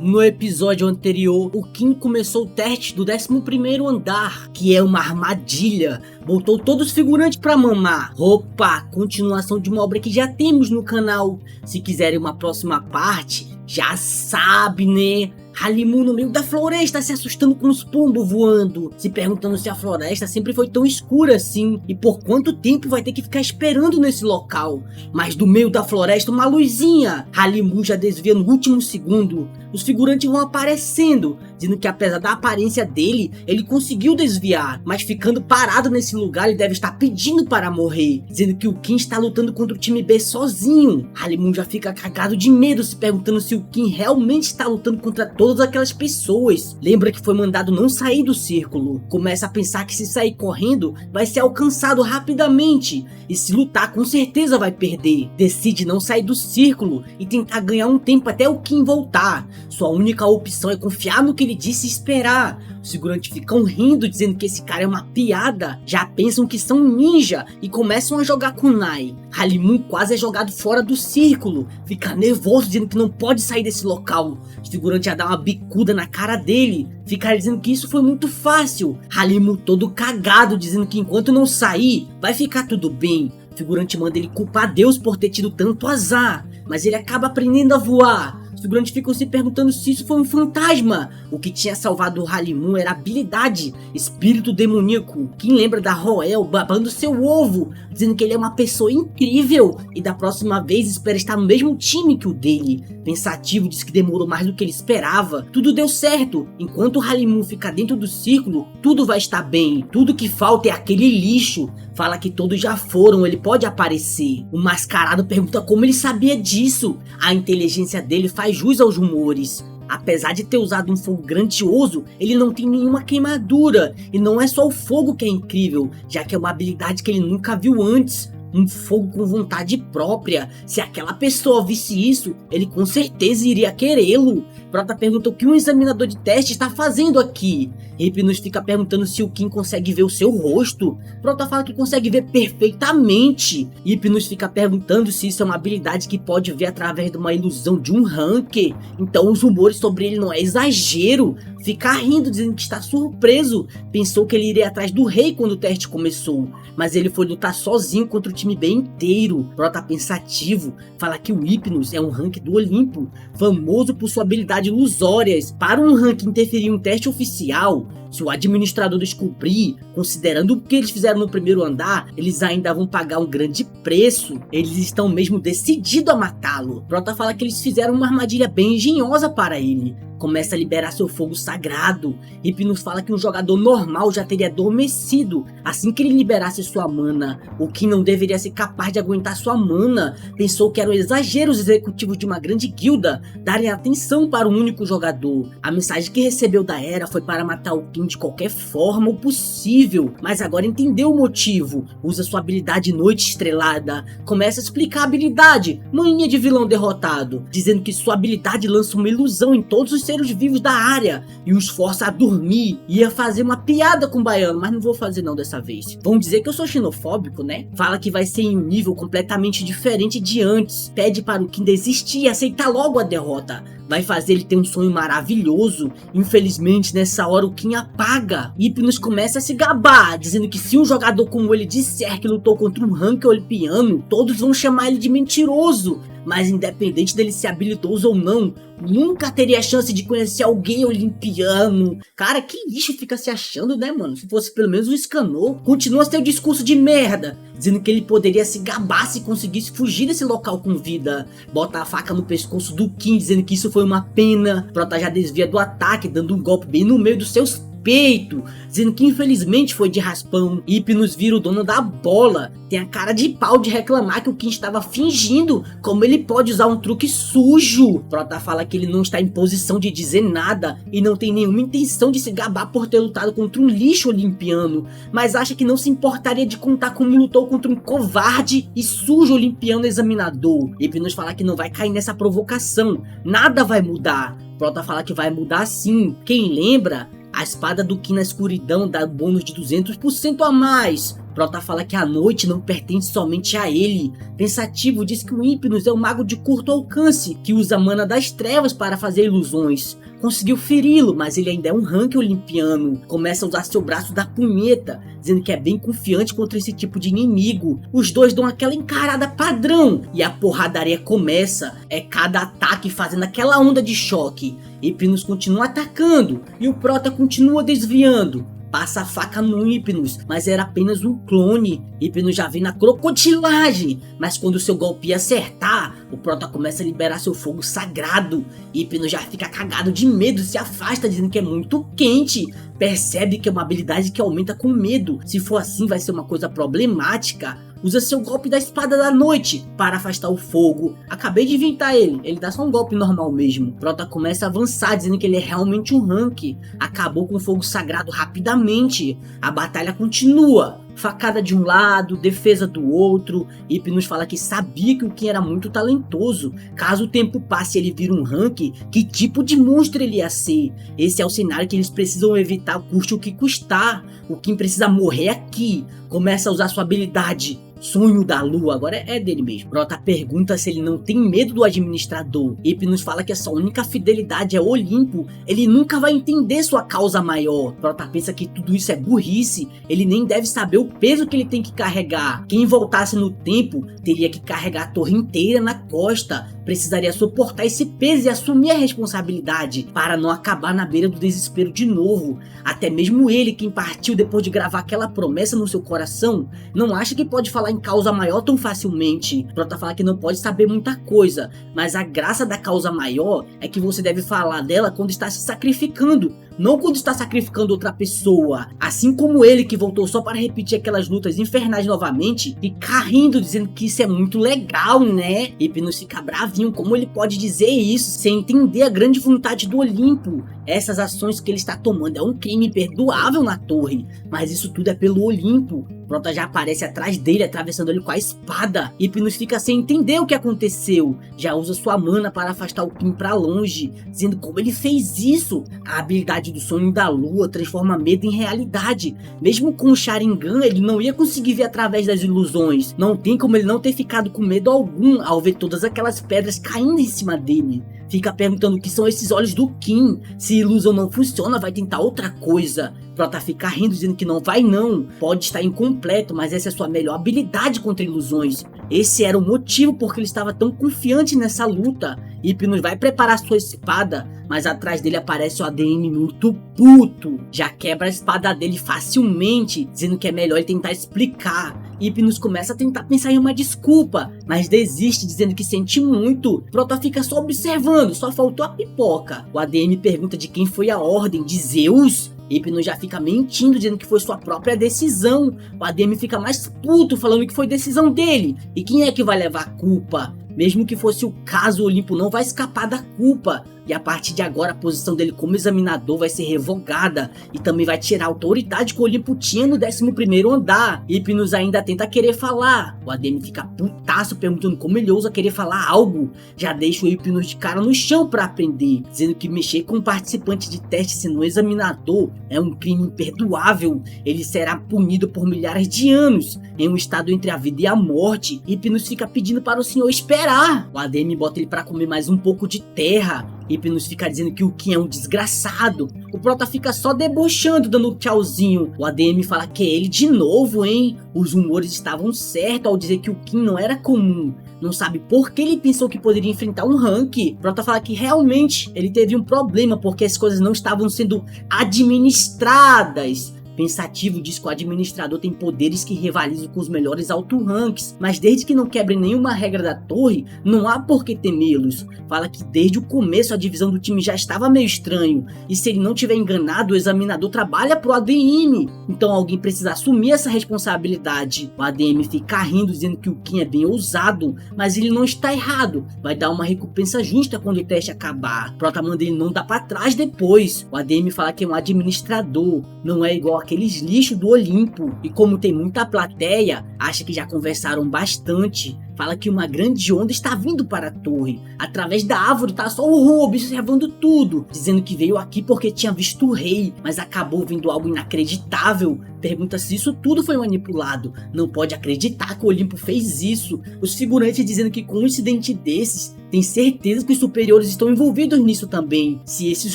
No episódio anterior, o Kim começou o teste do 11º andar, que é uma armadilha. Botou todos os figurantes pra mamar. Opa, continuação de uma obra que já temos no canal. Se quiserem uma próxima parte, já sabe, né? Halimun no meio da floresta se assustando com os pombos voando, se perguntando se a floresta sempre foi tão escura assim e por quanto tempo vai ter que ficar esperando nesse local. Mas do meio da floresta uma luzinha, Halimun já desvia no último segundo. Os figurantes vão aparecendo, dizendo que apesar da aparência dele, ele conseguiu desviar, mas ficando parado nesse lugar ele deve estar pedindo para morrer, dizendo que o Kim está lutando contra o time B sozinho. Halimun já fica cagado de medo, se perguntando se o Kim realmente está lutando contra todas aquelas pessoas. Lembra que foi mandado não sair do círculo. Começa a pensar que se sair correndo, vai ser alcançado rapidamente. E se lutar, com certeza vai perder. Decide não sair do círculo e tentar ganhar um tempo até o Kim voltar. Sua única opção é confiar no que ele disse e esperar. Os figurantes ficam rindo, dizendo que esse cara é uma piada. Já pensam que são ninja e começam a jogar kunai. Halimun quase é jogado fora do círculo. Fica nervoso, dizendo que não pode sair desse local. Os figurantes já dão uma bicuda na cara dele. Fica dizendo que isso foi muito fácil. Halimun todo cagado, dizendo que enquanto não sair, vai ficar tudo bem. O figurante manda ele culpar Deus por ter tido tanto azar. Mas ele acaba aprendendo a voar. Os figurantes ficam se perguntando se isso foi um fantasma. O que tinha salvado o Halimun era habilidade, espírito demoníaco. Quem lembra da Roel babando seu ovo, dizendo que ele é uma pessoa incrível e da próxima vez espera estar no mesmo time que o dele. Pensativo, diz que demorou mais do que ele esperava. Tudo deu certo. Enquanto o Halimun fica dentro do círculo, tudo vai estar bem. Tudo que falta é aquele lixo. Fala que todos já foram, ele pode aparecer. O mascarado pergunta como ele sabia disso. A inteligência dele faz jus aos rumores. Apesar de ter usado um fogo grandioso, ele não tem nenhuma queimadura. E não é só o fogo que é incrível, já que é uma habilidade que ele nunca viu antes. Um fogo com vontade própria. Se aquela pessoa visse isso, ele com certeza iria querê-lo. Prota pergunta o que um examinador de teste está fazendo aqui. Hypnos fica perguntando se o Kim consegue ver o seu rosto. Prota fala que consegue ver perfeitamente. Hypnos fica perguntando se isso é uma habilidade que pode ver através de uma ilusão de um rank. Então os rumores sobre ele não é exagero. Fica rindo, dizendo que está surpreso. Pensou que ele iria atrás do rei quando o teste começou, mas ele foi lutar sozinho contra o time bem inteiro. Prota pensativo, fala que o Hypnos é um rank do Olimpo, famoso por sua habilidade ilusórias. Para um rank interferir em um teste oficial, se o administrador descobrir, considerando o que eles fizeram no primeiro andar, eles ainda vão pagar um grande preço. Eles estão mesmo decididos a matá-lo. Prota fala que eles fizeram uma armadilha bem engenhosa para ele. Começa a liberar seu fogo sagrado. Hypnos fala que um jogador normal já teria adormecido assim que ele liberasse sua mana. O Kim não deveria ser capaz de aguentar sua mana. Pensou que era um exagero os executivos de uma grande guilda darem atenção para um único jogador. A mensagem que recebeu da Era foi para matar o Kim de qualquer forma possível, mas agora entendeu o motivo. Usa sua habilidade Noite Estrelada. Começa a explicar a habilidade, maninha de vilão derrotado, dizendo que sua habilidade lança uma ilusão em todos os seres vivos da área e os força a dormir. Ia fazer uma piada com o baiano, mas não vou fazer não dessa vez. Vão dizer que eu sou xenofóbico, né? Fala que vai ser em um nível completamente diferente de antes. Pede para o Kim desistir e aceitar logo a derrota. Vai fazer ele ter um sonho maravilhoso. Infelizmente, nessa hora o Kim apaga. Hypnos começa a se gabar, dizendo que se um jogador como ele disser que lutou contra um rank olimpiano, todos vão chamar ele de mentiroso. Mas independente dele ser habilidoso ou não, nunca teria chance de conhecer alguém olimpiano. Cara, que lixo fica se achando, né, mano? Se fosse pelo menos o Scanor. Continua seu discurso de merda, dizendo que ele poderia se gabar se conseguisse fugir desse local com vida. Bota a faca no pescoço do Kim, dizendo que isso foi uma pena. Prota já desvia do ataque, dando um golpe bem no meio dos seus peito, dizendo que infelizmente foi de raspão. Hypnos vira o dono da bola. Tem a cara de pau de reclamar que o Kim estava fingindo. Como ele pode usar um truque sujo? Prota fala que ele não está em posição de dizer nada e não tem nenhuma intenção de se gabar por ter lutado contra um lixo olimpiano, mas acha que não se importaria de contar como lutou contra um covarde e sujo olimpiano examinador. Hypnos fala que não vai cair nessa provocação. Nada vai mudar. Prota fala que vai mudar sim. Quem lembra? A espada do Kim na escuridão dá bônus de 200% a mais. Prota fala que a noite não pertence somente a ele. Pensativo diz que o Hypnos é um mago de curto alcance, que usa a mana das trevas para fazer ilusões. Conseguiu feri-lo, mas ele ainda é um rank olimpiano. Começa a usar seu braço da punheta, dizendo que é bem confiante contra esse tipo de inimigo. Os dois dão aquela encarada padrão e a porradaria começa. É cada ataque fazendo aquela onda de choque. Hypnos continua atacando e o Prota continua desviando. Passa a faca no Hypnos, mas era apenas um clone. Hypnos já vem na crocodilagem, mas quando seu golpe acertar, o Prota começa a liberar seu fogo sagrado. Hypnos já fica cagado de medo, se afasta dizendo que é muito quente. Percebe que é uma habilidade que aumenta com medo. Se for assim vai ser uma coisa problemática. Usa seu golpe da espada da noite para afastar o fogo. Acabei de inventar ele dá só um golpe normal mesmo. Prota começa a avançar dizendo que ele é realmente um rank. Acabou com o fogo sagrado rapidamente. A batalha continua. Facada de um lado, defesa do outro. Hypnos fala que sabia que o Kim era muito talentoso. Caso o tempo passe e ele vira um rank, que tipo de monstro ele ia ser? Esse é o cenário que eles precisam evitar, custe o que custar. O Kim precisa morrer aqui. Começa a usar sua habilidade Sonho da Lua, agora é dele mesmo. Prota pergunta se ele não tem medo do administrador. Hypnos fala que essa única fidelidade é Olimpo. Ele nunca vai entender sua causa maior. Prota pensa que tudo isso é burrice. Ele nem deve saber o peso que ele tem que carregar. Quem voltasse no tempo teria que carregar a torre inteira na costa. Precisaria suportar esse peso e assumir a responsabilidade para não acabar na beira do desespero de novo. Até mesmo ele, quem partiu depois de gravar aquela promessa no seu coração, não acha que pode falar em causa maior tão facilmente. Prota fala que não pode saber muita coisa, mas a graça da causa maior é que você deve falar dela quando está se sacrificando, não quando está sacrificando outra pessoa. Assim como ele, que voltou só para repetir aquelas lutas infernais novamente, fica rindo dizendo que isso é muito legal, né? Hypnos fica bravinho, como ele pode dizer isso sem entender a grande vontade do Olimpo? Essas ações que ele está tomando é um crime imperdoável na torre, mas isso tudo é pelo Olimpo. Prota já aparece atrás dele, atravessando ele com a espada. Hypnos fica sem entender o que aconteceu. Já usa sua mana para afastar o Kim pra longe, dizendo como ele fez isso. A habilidade do Sonho da Lua transforma medo em realidade. Mesmo com o Sharingan, ele não ia conseguir ver através das ilusões. Não tem como ele não ter ficado com medo algum ao ver todas aquelas pedras caindo em cima dele. Fica perguntando o que são esses olhos do Kim. Se ilusão não funciona, vai tentar outra coisa. Prota fica rindo, dizendo que não vai não. Pode estar incompleto, mas essa é sua melhor habilidade contra ilusões. Esse era o motivo porque ele estava tão confiante nessa luta. Hypnos vai preparar sua espada, mas atrás dele aparece o ADM muito puto. Já quebra a espada dele facilmente, dizendo que é melhor ele tentar explicar. Hypnos começa a tentar pensar em uma desculpa, mas desiste dizendo que sente muito. Prota fica só observando, só faltou a pipoca. O ADM pergunta de quem foi a ordem, de Zeus? Hypnos já fica mentindo, dizendo que foi sua própria decisão. O ADM fica mais puto, falando que foi decisão dele. E quem é que vai levar a culpa? Mesmo que fosse o caso, o Olimpo não vai escapar da culpa. E a partir de agora a posição dele como examinador vai ser revogada. E também vai tirar a autoridade que o Olimpo tinha no 11º andar. Hypnos ainda tenta querer falar. O ADM fica putaço perguntando como ele ousa querer falar algo. Já deixa o Hypnos de cara no chão para aprender, dizendo que mexer com um participante de teste sendo um examinador é um crime imperdoável. Ele será punido por milhares de anos, em um estado entre a vida e a morte. Hypnos fica pedindo para o senhor esperar. O ADM bota ele para comer mais um pouco de terra. Hypnos fica dizendo que o Kim é um desgraçado. O Prota fica só debochando, dando um tchauzinho. O ADM fala que é ele de novo, hein? Os rumores estavam certos ao dizer que o Kim não era comum. Não sabe por que ele pensou que poderia enfrentar um rank. Prota fala que realmente ele teve um problema porque as coisas não estavam sendo administradas. Pensativo diz que o administrador tem poderes que rivalizam com os melhores auto-ranks, mas desde que não quebrem nenhuma regra da torre, não há por que temê-los. Fala que desde o começo a divisão do time já estava meio estranho, e se ele não tiver enganado, o examinador trabalha pro ADM, então alguém precisa assumir essa responsabilidade. O ADM fica rindo, dizendo que o Kim é bem ousado, mas ele não está errado, vai dar uma recompensa justa quando o teste acabar. Prota manda ele não dar pra trás depois. O ADM fala que é um administrador, não é igual aqueles lixos do Olimpo. E como tem muita plateia, acha que já conversaram bastante. Fala que uma grande onda está vindo para a torre. Através da árvore tá só o Ron observando tudo, dizendo que veio aqui porque tinha visto o rei, mas acabou vendo algo inacreditável. Pergunta se isso tudo foi manipulado. Não pode acreditar que o Olimpo fez isso. Os figurantes dizendo que com um incidente desses, tem certeza que os superiores estão envolvidos nisso também. Se esses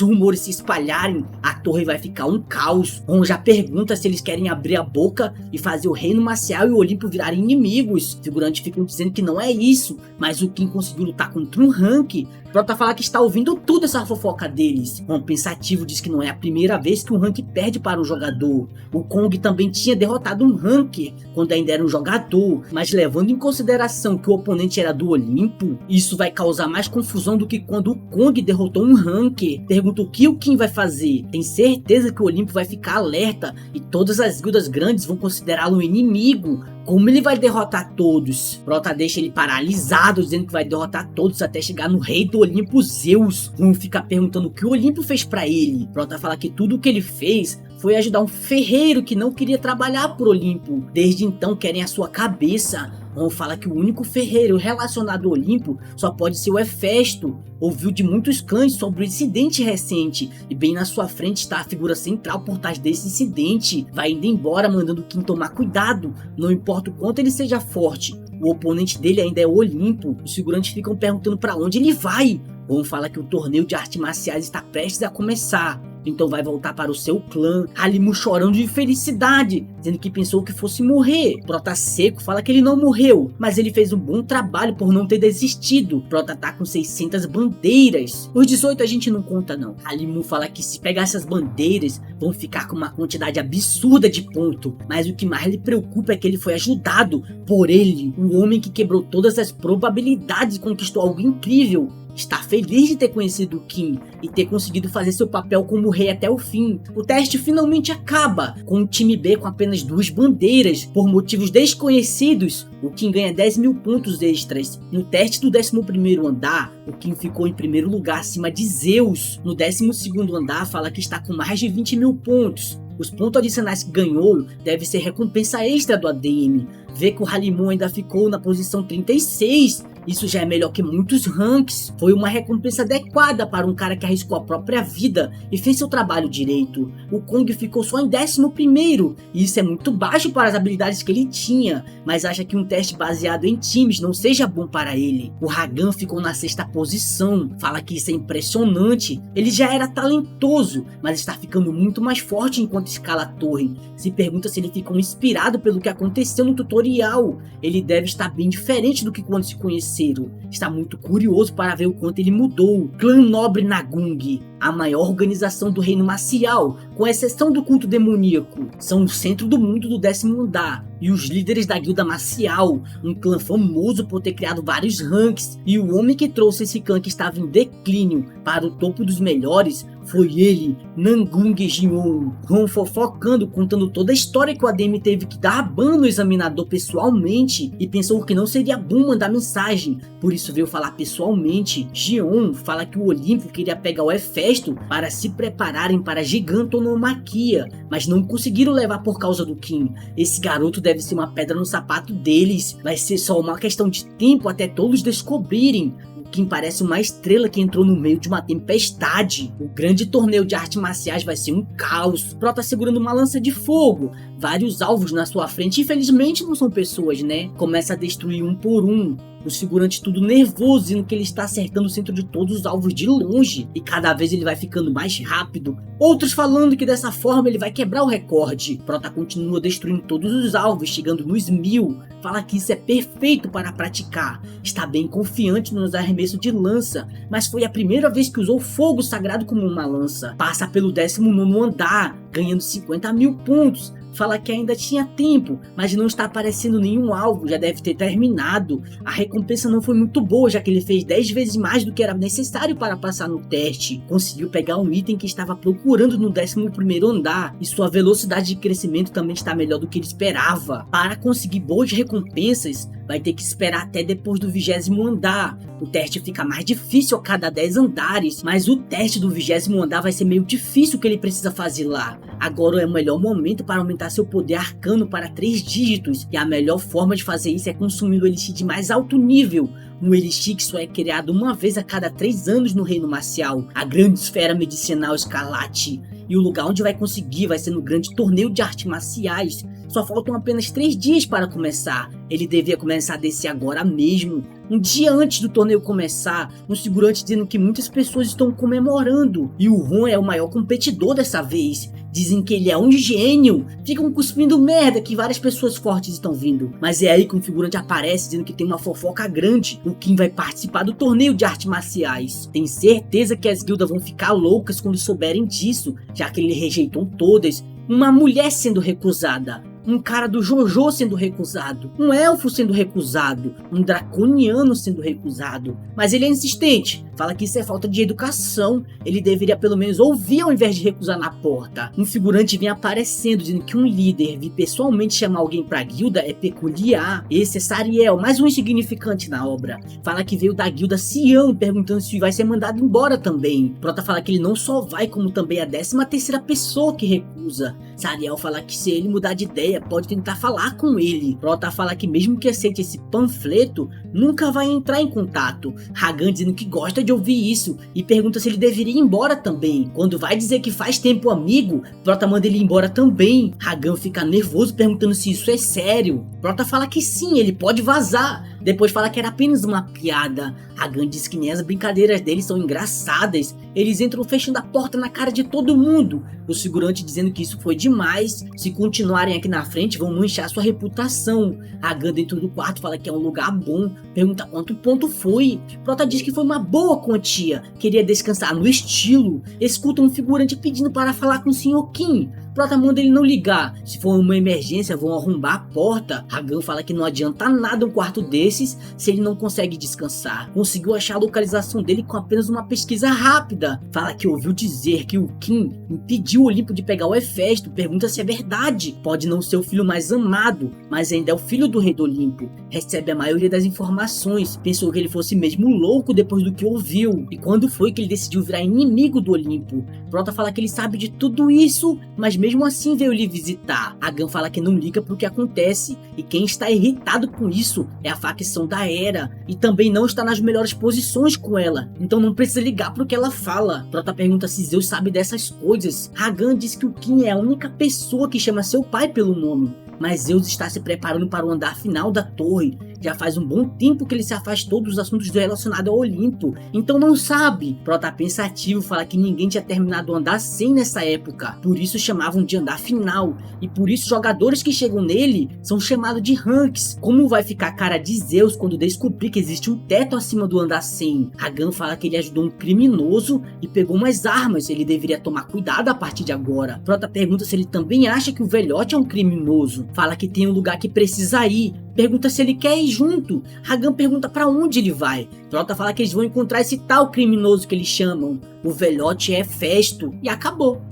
rumores se espalharem, a torre vai ficar um caos. Ron já pergunta se eles querem abrir a boca e fazer o reino marcial e o Olimpo virarem inimigos. Os figurantes ficam dizendo que não é isso, mas o Kim conseguiu lutar contra um Hank. Prota fala que está ouvindo tudo essa fofoca deles. Ron pensativo diz que não é a primeira vez que um Hank perde para um jogador. O Kong também tinha derrotado um Hank quando ainda era um jogador, mas levando em consideração que o oponente era do Olimpo, isso vai causar mais confusão do que quando o Kong derrotou um Hank. Pergunta o que o Kim vai fazer. Tem certeza que o Olimpo vai ficar alerta e todas as guildas grandes vão considerá-lo um inimigo. Como ele vai derrotar todos? Prota deixa ele paralisado, dizendo que vai derrotar todos até chegar no rei do Olimpo, Zeus. Ron fica perguntando o que o Olimpo fez pra ele. Prota fala que tudo o que ele fez foi ajudar um ferreiro que não queria trabalhar pro Olimpo. Desde então querem a sua cabeça. Ron fala que o único ferreiro relacionado ao Olimpo só pode ser o Hefesto. Ouviu de muitos clãs sobre o incidente recente e bem na sua frente está a figura central por trás desse incidente. Vai indo embora mandando Kim tomar cuidado, não importa o quanto ele seja forte. O oponente dele ainda é o Olimpo. Os figurantes ficam perguntando para onde ele vai. Ron fala que o torneio de artes marciais está prestes a começar, então vai voltar para o seu clã. Halimu chorando de felicidade, dizendo que pensou que fosse morrer. Prota seco fala que ele não morreu, mas ele fez um bom trabalho por não ter desistido. Prota tá com 600 bandeiras. Os 18 a gente não conta não. Halimu fala que se pegar essas bandeiras, vão ficar com uma quantidade absurda de ponto. Mas o que mais lhe preocupa é que ele foi ajudado por ele, o homem que quebrou todas as probabilidades e conquistou algo incrível. Está feliz de ter conhecido o Kim e ter conseguido fazer seu papel como rei até o fim. O teste finalmente acaba, com o time B com apenas 2 bandeiras. Por motivos desconhecidos, o Kim ganha 10.000 pontos extras. No teste do 11º andar, o Kim ficou em primeiro lugar acima de Zeus. No 12º andar, fala que está com mais de 20.000 pontos. Os pontos adicionais que ganhou deve ser recompensa extra do ADM. Vê que o Halimu ainda ficou na posição 36. Isso já é melhor que muitos ranks. Foi uma recompensa adequada para um cara que arriscou a própria vida e fez seu trabalho direito. O Kong ficou só em 11º, e isso é muito baixo para as habilidades que ele tinha, mas acha que um teste baseado em times não seja bom para ele. O Hagan ficou na 6ª posição, fala que isso é impressionante. Ele já era talentoso, mas está ficando muito mais forte enquanto escala a torre. Se pergunta se ele ficou inspirado pelo que aconteceu no tutorial. Ele deve estar bem diferente do que quando se conheceram. Está muito curioso para ver o quanto ele mudou. Clã Nobre Nagung, a maior organização do reino marcial, com exceção do culto demoníaco, são o centro do mundo do 10º andar. E os líderes da guilda marcial, um clã famoso por ter criado vários ranks, e o homem que trouxe esse clã que estava em declínio para o topo dos melhores, foi ele, Nangung Jion. Ron fofocando, contando toda a história que o ADM teve que dar ban no examinador pessoalmente e pensou que não seria bom mandar mensagem, por isso veio falar pessoalmente. Jion fala que o Olimpo queria pegar o Hefesto para se prepararem para a gigantonomaquia, mas não conseguiram levar por causa do Kim. Esse garoto deve ser uma pedra no sapato deles, vai ser só uma questão de tempo até todos descobrirem. Kim parece uma estrela que entrou no meio de uma tempestade. O grande torneio de artes marciais vai ser um caos. Prota segurando uma lança de fogo, vários alvos na sua frente. Infelizmente não são pessoas, né? Começa a destruir um por um. Os figurantes tudo nervoso, dizendo que ele está acertando o centro de todos os alvos de longe, e cada vez ele vai ficando mais rápido. Outros falando que dessa forma ele vai quebrar o recorde. Prota continua destruindo todos os alvos, chegando nos 1000. Fala que isso é perfeito para praticar. Está bem confiante nos arremessos de lança, mas foi a primeira vez que usou fogo sagrado como uma lança. Passa pelo 19º andar, ganhando 50.000 pontos. Fala que ainda tinha tempo, mas não está aparecendo nenhum alvo, já deve ter terminado. A recompensa não foi muito boa, já que ele fez 10 vezes mais do que era necessário para passar no teste. Conseguiu pegar um item que estava procurando no 11º andar, e sua velocidade de crescimento também está melhor do que ele esperava. Para conseguir boas recompensas, vai ter que esperar até depois do 20º andar. O teste fica mais difícil a cada 10 andares, mas o teste do 20º andar vai ser meio difícil que ele precisa fazer lá. Agora é o melhor momento para aumentar seu poder arcano para 3 dígitos, e a melhor forma de fazer isso é consumindo o elixir de mais alto nível, um elixir que só é criado uma vez a cada 3 anos no reino marcial, a grande esfera medicinal Escarlate. E o lugar onde vai conseguir vai ser no grande torneio de artes marciais. Só faltam apenas 3 dias para começar. Ele devia começar a descer agora mesmo. Um dia antes do torneio começar, um figurante dizendo que muitas pessoas estão comemorando. E o Ron é o maior competidor dessa vez. Dizem que ele é um gênio. Ficam cuspindo merda que várias pessoas fortes estão vindo. Mas é aí que um figurante aparece dizendo que tem uma fofoca grande. O Kim vai participar do torneio de artes marciais. Tem certeza que as guildas vão ficar loucas quando souberem disso, já que ele rejeitou todas. Uma mulher sendo recusada, um cara do JoJo sendo recusado, um elfo sendo recusado, um draconiano sendo recusado. Mas ele é insistente, fala que isso é falta de educação, ele deveria pelo menos ouvir ao invés de recusar na porta. Um figurante vem aparecendo dizendo que um líder vir pessoalmente chamar alguém pra guilda é peculiar. Esse é Sariel, mais um insignificante na obra. Fala que veio da guilda Sião, perguntando se vai ser mandado embora também. Prota fala que ele não só vai, como também é a 13ª pessoa que recusa. Sariel fala que se ele mudar de ideia, pode tentar falar com ele. Prota fala que mesmo que aceite esse panfleto, nunca vai entrar em contato. Hagan dizendo que gosta de ouvir isso e pergunta se ele deveria ir embora também. Quando vai dizer que faz tempo amigo, Prota manda ele ir embora também. Hagan fica nervoso perguntando se isso é sério. Prota fala que sim, ele pode vazar. Depois fala que era apenas uma piada. Hagan diz que nem as brincadeiras deles são engraçadas. Eles entram fechando a porta na cara de todo mundo. O figurante dizendo que isso foi demais. Se continuarem aqui na frente, vão manchar sua reputação. Hagan dentro do quarto fala que é um lugar bom. Pergunta quanto ponto foi. Prota diz que foi uma boa quantia. Queria descansar no estilo. Escuta um figurante pedindo para falar com o Sr. Kim. Prota manda ele não ligar. Se for uma emergência, vão arrombar a porta. Hagan fala que não adianta nada um quarto desses se ele não consegue descansar. Conseguiu achar a localização dele com apenas uma pesquisa rápida. Fala que ouviu dizer que o Kim impediu o Olimpo de pegar o Hefesto. Pergunta se é verdade. Pode não ser o filho mais amado, mas ainda é o filho do rei do Olimpo. Recebe a maioria das informações. Pensou que ele fosse mesmo louco depois do que ouviu. E quando foi que ele decidiu virar inimigo do Olimpo? Prota fala que ele sabe de tudo isso, mas mesmo assim veio lhe visitar. Hagan fala que não liga pro que acontece, e quem está irritado com isso é a facção da Hera, e também não está nas melhores posições com ela, então não precisa ligar pro que ela fala. Prota pergunta se Zeus sabe dessas coisas. Hagan diz que o Kim é a única pessoa que chama seu pai pelo nome, mas Zeus está se preparando para o andar final da torre. Já faz um bom tempo que ele se afastou dos assuntos relacionados ao Olimpo, então não sabe. Prota pensativo fala que ninguém tinha terminado o andar 100 nessa época, por isso chamavam de andar final, e por isso jogadores que chegam nele são chamados de ranks. Como vai ficar a cara de Zeus quando descobrir que existe um teto acima do andar 100? Hagan fala que ele ajudou um criminoso e pegou umas armas, ele deveria tomar cuidado a partir de agora. Prota pergunta se ele também acha que o velhote é um criminoso. Fala que tem um lugar que precisa ir. Pergunta se ele quer ir junto. Hagan pergunta pra onde ele vai. Prota fala que eles vão encontrar esse tal criminoso que eles chamam. O velhote é Hefesto. E acabou.